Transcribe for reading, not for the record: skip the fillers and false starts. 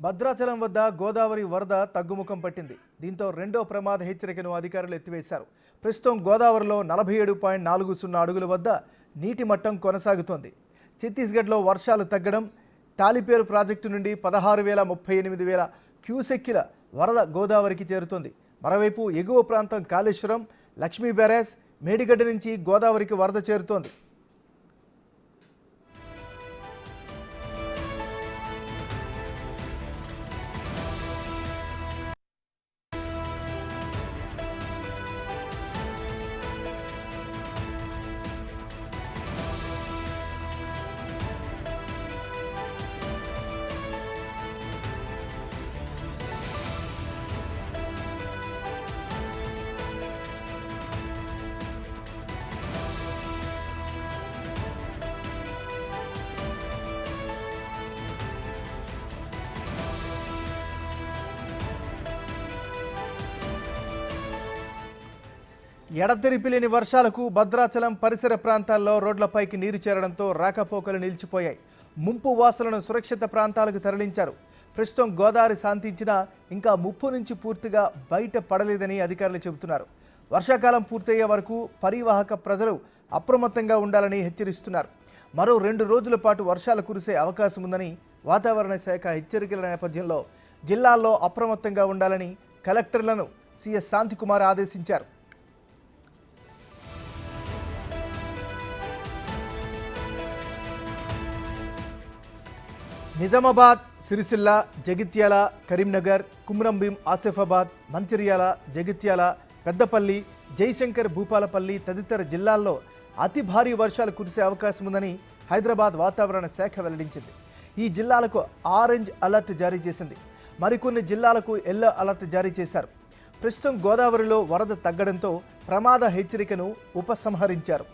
భద్రాచలం వద్ద గోదావరి వరద తగ్గుముఖం పట్టింది. దీంతో రెండో ప్రమాద హెచ్చరికను అధికారులు ఎత్తివేశారు. ప్రస్తుతం గోదావరిలో 47.40 అడుగుల వద్ద నీటి మట్టం కొనసాగుతోంది. ఛత్తీస్గఢ్లో వర్షాలు తగ్గడం, తాలిపేరు ప్రాజెక్టు నుండి 16,38,000 క్యూసెక్కుల వరద గోదావరికి చేరుతోంది. మరోవైపు ఎగువ ప్రాంతం కాళేశ్వరం, లక్ష్మీ బ్యారేజ్, మేడిగడ్డ నుంచి గోదావరికి వరద చేరుతోంది. ఎడతెరిపి లేని వర్షాలకు భద్రాచలం పరిసర ప్రాంతాల్లో రోడ్లపైకి నీరు చేరడంతో రాకపోకలు నిలిచిపోయాయి. ముంపు వాసులను సురక్షిత ప్రాంతాలకు తరలించారు. ప్రస్తుతం గోదావరి శాంతించినా ఇంకా ముప్పు నుంచి పూర్తిగా బయట పడలేదని అధికారులు చెబుతున్నారు. వర్షాకాలం పూర్తయ్యే వరకు పరివాహక ప్రజలు అప్రమత్తంగా ఉండాలని హెచ్చరిస్తున్నారు. మరో 2 రోజుల పాటు వర్షాలు కురిసే అవకాశం ఉందని వాతావరణ శాఖ హెచ్చరికల నేపథ్యంలో జిల్లాల్లో అప్రమత్తంగా ఉండాలని కలెక్టర్లను సిఎస్ శాంతికుమార్ ఆదేశించారు. నిజామాబాద్, సిరిసిల్ల, జగిత్యాల, కరీంనగర్, కుమ్రంభీం, ఆసిఫాబాద్, మంచిర్యాల, జగిత్యాల, పెద్దపల్లి, జయశంకర్, భూపాలపల్లి తదితర జిల్లాల్లో అతి భారీ వర్షాలు కురిసే అవకాశం ఉందని హైదరాబాద్ వాతావరణ శాఖ వెల్లడించింది. ఈ జిల్లాలకు ఆరెంజ్ అలర్ట్ జారీ చేసింది. మరికొన్ని జిల్లాలకు ఎల్లో అలర్ట్ జారీ చేశారు. ప్రస్తుతం గోదావరిలో వరద తగ్గడంతో ప్రమాద హెచ్చరికను ఉపసంహరించారు.